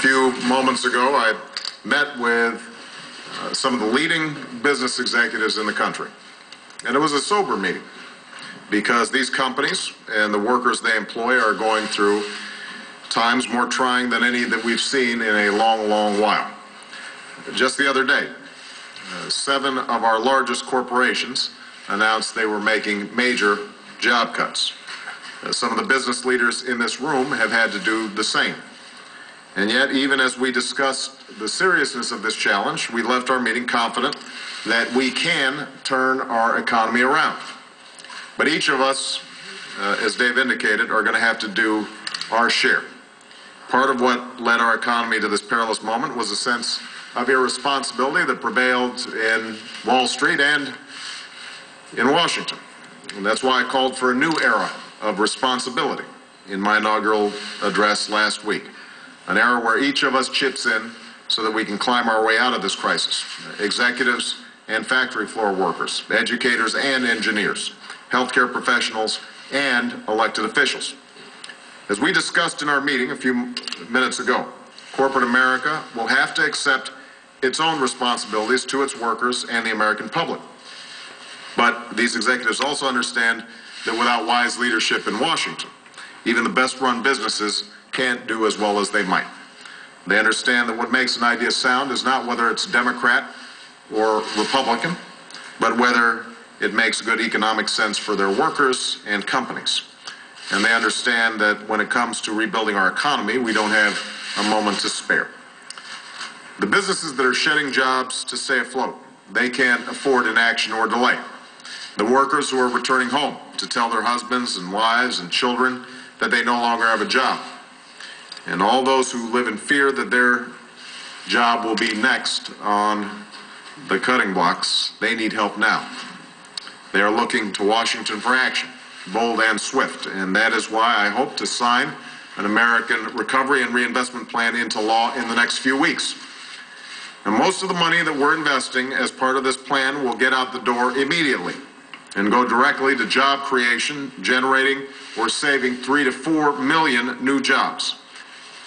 few moments ago, I met with some of the leading business executives in the country. And it was a sober meeting because these companies and the workers they employ are going through times more trying than any that we've seen in a long, long while. Just the other day, 7 of our largest corporations announced they were making major job cuts. Some of the business leaders in this room have had to do the same. And yet, even as we discussed the seriousness of this challenge, we left our meeting confident that we can turn our economy around. But each of us, as Dave indicated, are going to have to do our share. Part of what led our economy to this perilous moment was a sense of irresponsibility that prevailed in Wall Street and in Washington. And that's why I called for a new era of responsibility in my inaugural address last week. An era where each of us chips in so that we can climb our way out of this crisis. Executives and factory floor workers, educators and engineers, healthcare professionals and elected officials. As we discussed in our meeting a few minutes ago, corporate America will have to accept its own responsibilities to its workers and the American public. But these executives also understand that without wise leadership in Washington, even the best-run businesses can't do as well as they might. They understand that what makes an idea sound is not whether it's Democrat or Republican, but whether it makes good economic sense for their workers and companies. And they understand that when it comes to rebuilding our economy, we don't have a moment to spare. The businesses that are shedding jobs to stay afloat, they can't afford inaction or delay. The workers who are returning home to tell their husbands and wives and children that they no longer have a job. And all those who live in fear that their job will be next on the cutting blocks, they need help now. They are looking to Washington for action, bold and swift, and that is why I hope to sign an American Recovery and Reinvestment Plan into law in the next few weeks. And most of the money that we're investing as part of this plan will get out the door immediately and go directly to job creation, generating or saving 3 to 4 million new jobs.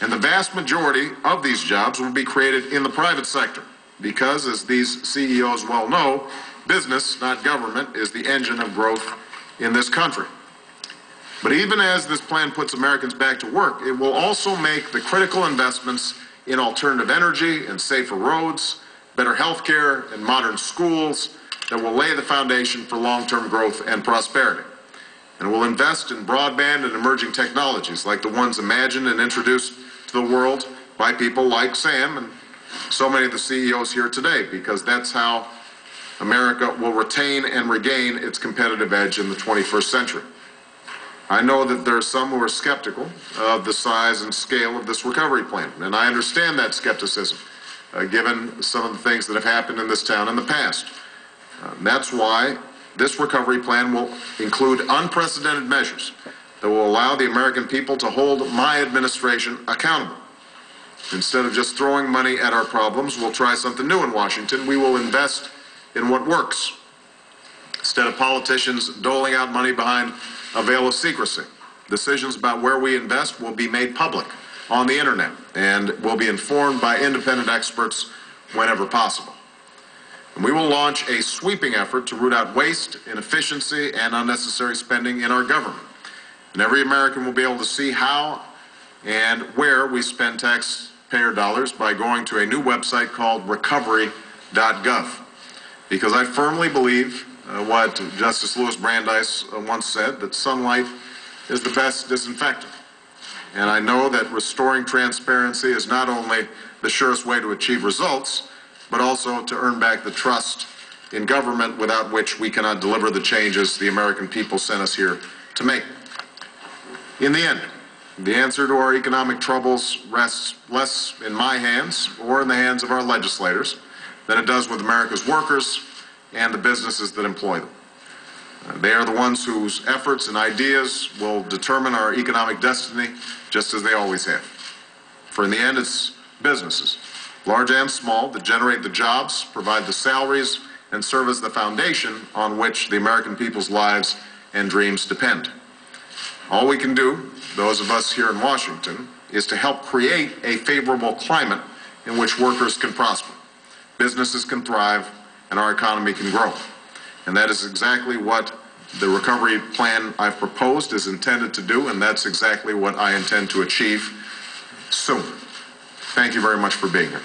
And the vast majority of these jobs will be created in the private sector because, as these CEOs well know, business, not government, is the engine of growth in this country. But even as this plan puts Americans back to work, it will also make the critical investments in alternative energy and safer roads, better health care and modern schools that will lay the foundation for long-term growth and prosperity. And will invest in broadband and emerging technologies like the ones imagined and introduced to the world by people like Sam and so many of the CEOs here today, because that's how America will retain and regain its competitive edge in the 21st century. I know that there are some who are skeptical of the size and scale of this recovery plan, and I understand that skepticism, given some of the things that have happened in this town in the past. That's why this recovery plan will include unprecedented measures that will allow the American people to hold my administration accountable. Instead of just throwing money at our problems, we'll try something new in Washington. We will invest in what works. Instead of politicians doling out money behind a veil of secrecy, decisions about where we invest will be made public on the internet and will be informed by independent experts whenever possible. And we will launch a sweeping effort to root out waste, inefficiency, and unnecessary spending in our government. And every American will be able to see how and where we spend taxpayer dollars by going to a new website called recovery.gov. Because I firmly believe what Justice Louis Brandeis once said, that sunlight is the best disinfectant. And I know that restoring transparency is not only the surest way to achieve results, but also to earn back the trust in government without which we cannot deliver the changes the American people sent us here to make. In the end, the answer to our economic troubles rests less in my hands or in the hands of our legislators than it does with America's workers and the businesses that employ them. They are the ones whose efforts and ideas will determine our economic destiny, just as they always have. For in the end, it's businesses, large and small, that generate the jobs, provide the salaries, and serve as the foundation on which the American people's lives and dreams depend. All we can do, those of us here in Washington, is to help create a favorable climate in which workers can prosper, businesses can thrive, and our economy can grow. And that is exactly what the recovery plan I've proposed is intended to do, and that's exactly what I intend to achieve soon. Thank you very much for being here.